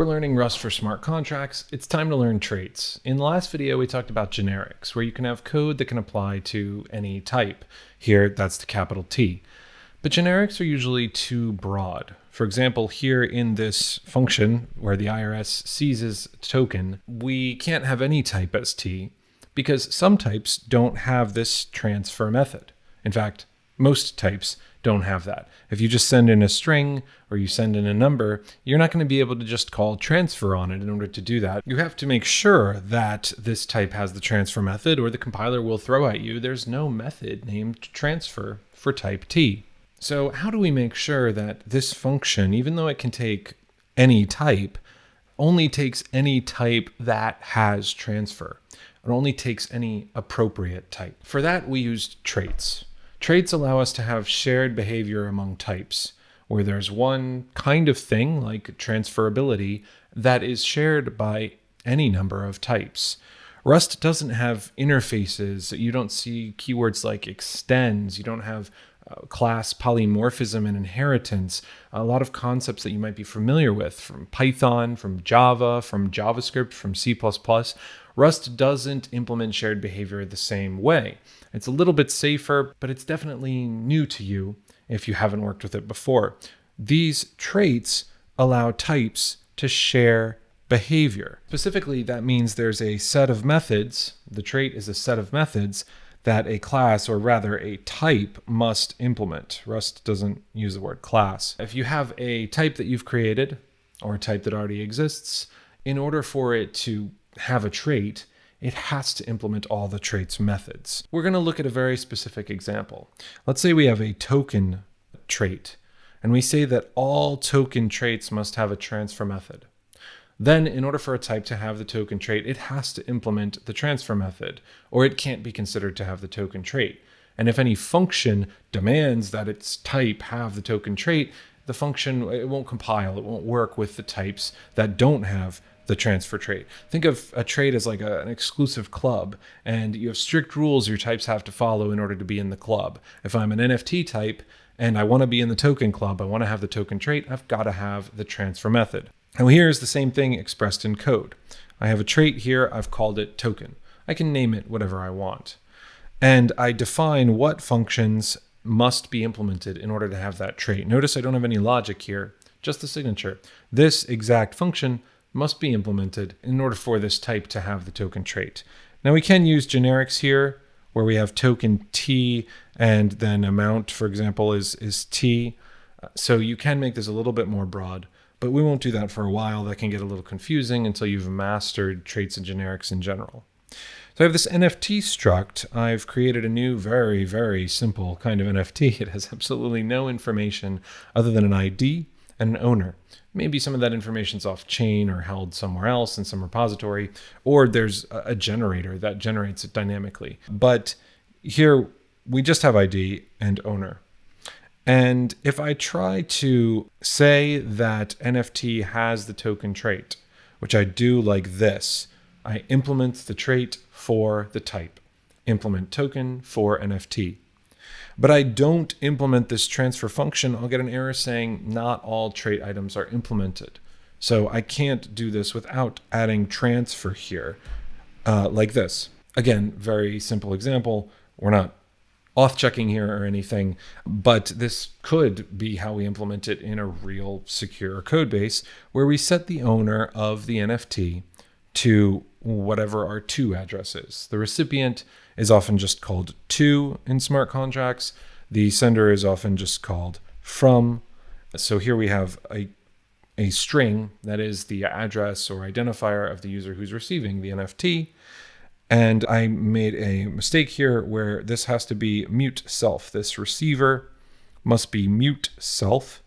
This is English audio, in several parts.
We're learning Rust for smart contracts. It's time to learn traits. In the last video, we talked about generics, where you can have code that can apply to any type. Here, that's the capital T. But generics are usually too broad. For example, here in this function where the IRS seizes a token, we can't have any type as T because some types don't have this transfer method. In fact, most types don't have that. If you just send in a string or you send in a number, you're not going to be able to just call transfer on it in order to do that. You have to make sure that this type has the transfer method or the compiler will throw at you there's no method named transfer for type T. So how do we make sure that this function, even though it can take any type, only takes any type that has transfer? It only takes any appropriate type. For that, we used traits. Traits allow us to have shared behavior among types, where there's one kind of thing, like transferability, that is shared by any number of types. Rust doesn't have interfaces. You don't see keywords like extends. You don't have class polymorphism and inheritance, a lot of concepts that you might be familiar with from Python, from Java, from JavaScript, from C++. Rust doesn't implement shared behavior the same way. It's a little bit safer, but it's definitely new to you if you haven't worked with it before. These traits allow types to share behavior. Specifically, that means there's a set of methods. The trait is a set of methods that a class, or rather a type, must implement. Rust doesn't use the word class. If you have a type that you've created, or a type that already exists, in order for it to have a trait, it has to implement all the trait's methods. We're going to look at a very specific example. Let's say we have a token trait, and we say that all token traits must have a transfer method. Then, in order for a type to have the token trait, it has to implement the transfer method, or it can't be considered to have the token trait. And if any function demands that its type have the token trait, the function, it won't compile, it won't work with the types that don't have the transfer trait. Think of a trait as like an exclusive club, and you have strict rules your types have to follow in order to be in the club. If I'm an NFT type and I want to be in the token club, I want to have the token trait, I've got to have the transfer method. Now here's the same thing expressed in code. I have a trait here, I've called it token. I can name it whatever I want. And I define what functions must be implemented in order to have that trait. Notice I don't have any logic here, just the signature. This exact function must be implemented in order for this type to have the token trait. Now we can use generics here, where we have token T and then amount, for example, is T. So you can make this a little bit more broad. But we won't do that for a while. That can get a little confusing until you've mastered traits and generics in general. So I have this NFT struct. I've created a new, very, very simple kind of NFT. It has absolutely no information other than an ID and an owner. Maybe some of that information's off chain or held somewhere else in some repository, or there's a generator that generates it dynamically. But here we just have ID and owner. And if I try to say that NFT has the token trait, which I do like this, I implement the trait for the type, implement token for NFT. But I don't implement this transfer function, I'll get an error saying not all trait items are implemented. So I can't do this without adding transfer here, like this. Again, very simple example. We're not auth-checking here or anything, but this could be how we implement it in a real secure code base where we set the owner of the NFT to whatever our to address is. The recipient is often just called to in smart contracts. The sender is often just called from. So here we have a string that is the address or identifier of the user who's receiving the NFT. And I made a mistake here where this has to be mute self. This receiver must be mute self.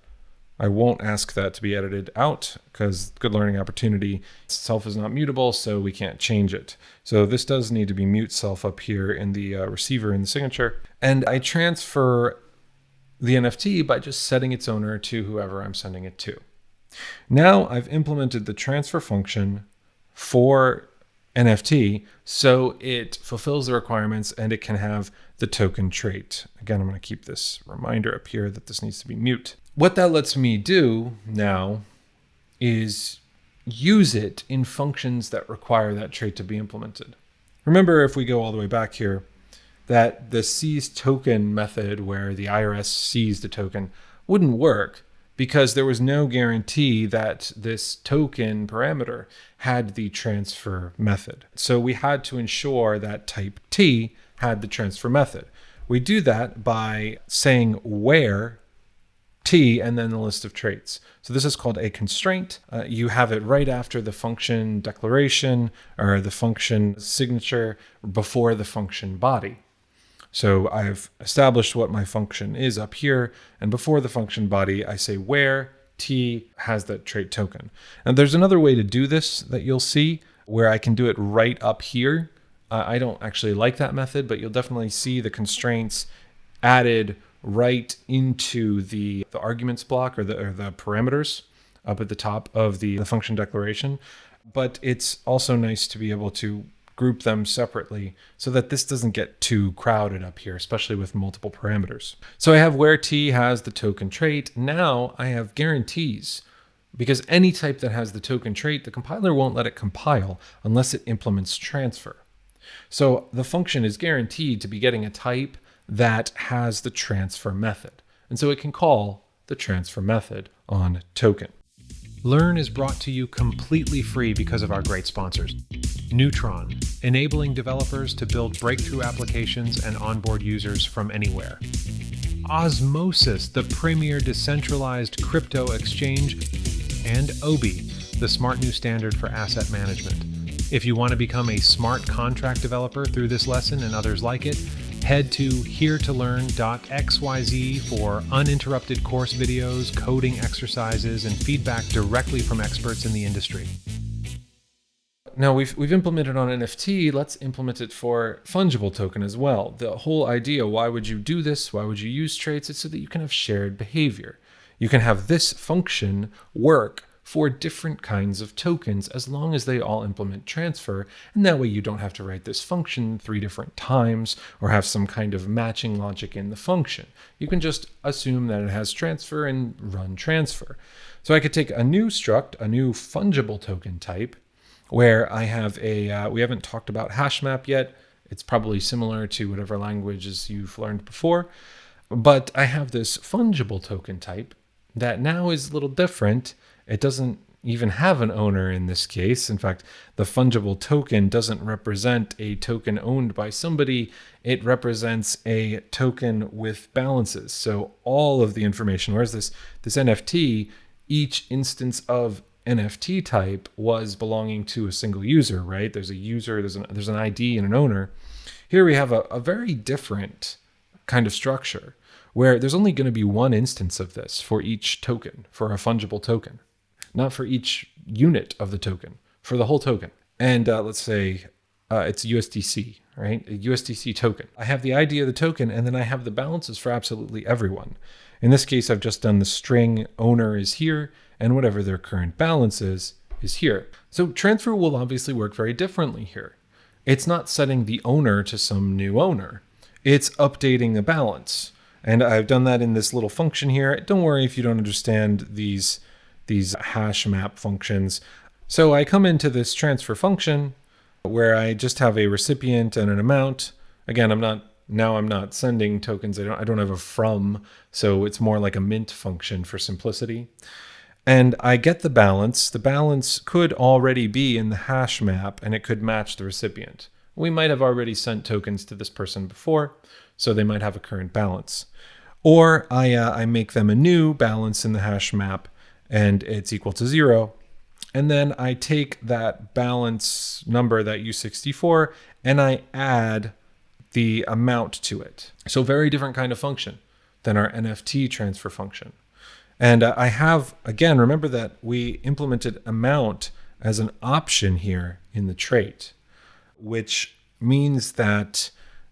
I won't ask that to be edited out because good learning opportunity. Self is not mutable, so we can't change it. So this does need to be mute self up here in the receiver in the signature. And I transfer the NFT by just setting its owner to whoever I'm sending it to. Now I've implemented the transfer function for NFT, so it fulfills the requirements and it can have the token trait. Again, I'm going to keep this reminder up here that this needs to be mute. What that lets me do now is use it in functions that require that trait to be implemented. Remember, if we go all the way back here, that the seize token method where the IRS seized a token wouldn't work because there was no guarantee that this token parameter had the transfer method. So we had to ensure that type T had the transfer method. We do that by saying where T and then the list of traits. So this is called a constraint. You have it right after the function declaration or the function signature before the function body. So I've established what my function is up here, and before the function body, I say where T has that trait token. And there's another way to do this that you'll see where I can do it right up here. I don't actually like that method, but you'll definitely see the constraints added right into the arguments block or the parameters up at the top of the function declaration. But it's also nice to be able to group them separately so that this doesn't get too crowded up here, especially with multiple parameters. So I have where T has the token trait. Now I have guarantees because any type that has the token trait, the compiler won't let it compile unless it implements transfer. So the function is guaranteed to be getting a type that has the transfer method. And so it can call the transfer method on token. Learn is brought to you completely free because of our great sponsors. Neutron, enabling developers to build breakthrough applications and onboard users from anywhere. Osmosis, the premier decentralized crypto exchange. And Obi, the smart new standard for asset management. If you want to become a smart contract developer through this lesson and others like it, head to heretolearn.xyz for uninterrupted course videos, coding exercises, and feedback directly from experts in the industry. Now we've implemented on NFT, let's implement it for fungible token as well. The whole idea, why would you do this? Why would you use traits? It's so that you can have shared behavior. You can have this function work for different kinds of tokens as long as they all implement transfer, and that way you don't have to write this function 3 different times or have some kind of matching logic in the function. You can just assume that it has transfer and run transfer. So I could take a new struct, a new fungible token type, where I have a, we haven't talked about hash map yet. It's probably similar to whatever languages you've learned before, but I have this fungible token type that now is a little different. It doesn't even have an owner in this case. In fact, the fungible token doesn't represent a token owned by somebody. It represents a token with balances. So all of the information, whereas this NFT, each instance of NFT type was belonging to a single user, right? There's a user, there's an ID and an owner. Here we have a very different kind of structure where there's only going to be one instance of this for each token, for a fungible token. Not for each unit of the token, for the whole token. And let's say it's USDC, right? A USDC token. I have the ID of the token, and then I have the balances for absolutely everyone. In this case, I've just done the string owner is here, and whatever their current balance is here. So transfer will obviously work very differently here. It's not setting the owner to some new owner. It's updating the balance. And I've done that in this little function here. Don't worry if you don't understand these hash map functions. So I come into this transfer function where I just have a recipient and an amount. Again, I'm not sending tokens. I don't have a from, so it's more like a mint function for simplicity. And I get the balance. The balance could already be in the hash map and it could match the recipient. We might have already sent tokens to this person before, so they might have a current balance. Or I make them a new balance in the hash map and it's equal to 0. And then I take that balance number, that U64, and I add the amount to it. So very different kind of function than our NFT transfer function. And I have, again, remember that we implemented amount as an option here in the trait, which means that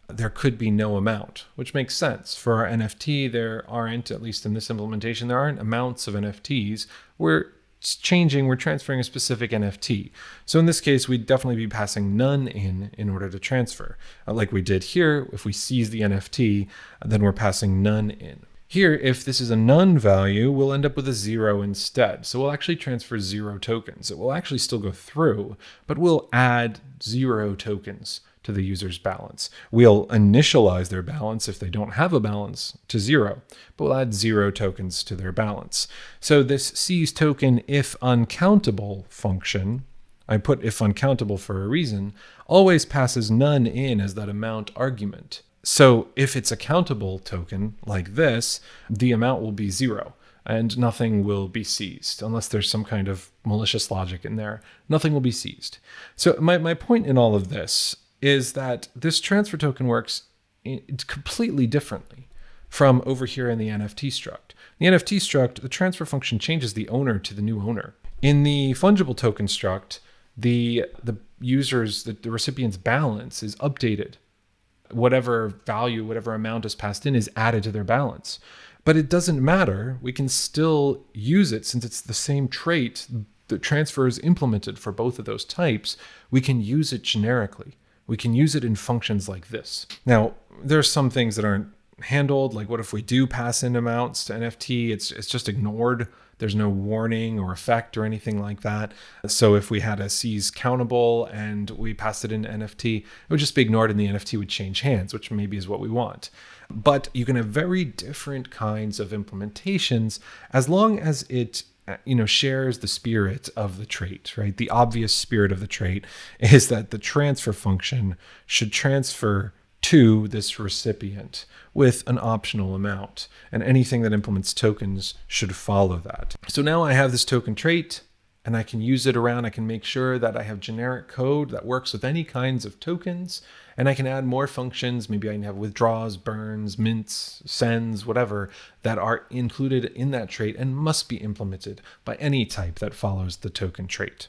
there could be no amount, which makes sense. For our NFT, there aren't, at least in this implementation, there aren't amounts of NFTs. We're transferring a specific NFT. So in this case, we'd definitely be passing none in order to transfer. Like we did here, if we seize the NFT, then we're passing none in. Here, if this is a none value, we'll end up with a 0 instead. So we'll actually transfer 0 tokens. It will actually still go through, but we'll add 0 tokens to the user's balance. We'll initialize their balance if they don't have a balance to 0, but we'll add 0 tokens to their balance. So this seize token if uncountable function, I put if uncountable for a reason, always passes none in as that amount argument. So if it's a countable token like this, the amount will be 0 and nothing will be seized unless there's some kind of malicious logic in there. Nothing will be seized. So my point in all of this is that this transfer token works completely differently from over here in the NFT struct. The NFT struct, the transfer function changes the owner to the new owner. In the fungible token struct, the recipient's balance is updated. Whatever value, whatever amount is passed in is added to their balance. But it doesn't matter. We can still use it since it's the same trait. The transfer is implemented for both of those types. We can use it generically. We can use it in functions like this. Now, there's some things that aren't handled, like what if we do pass in amounts to NFT? It's just ignored. There's no warning or effect or anything like that. So if we had a seize countable and we passed it into NFT, it would just be ignored and the NFT would change hands, which maybe is what we want. But you can have very different kinds of implementations as long as it shares the spirit of the trait, right? The obvious spirit of the trait is that the transfer function should transfer to this recipient with an optional amount, and anything that implements tokens should follow that. So now I have this token trait and I can use it around. I can make sure that I have generic code that works with any kinds of tokens, and I can add more functions. Maybe I can have withdraws, burns, mints, sends, whatever, that are included in that trait and must be implemented by any type that follows the token trait.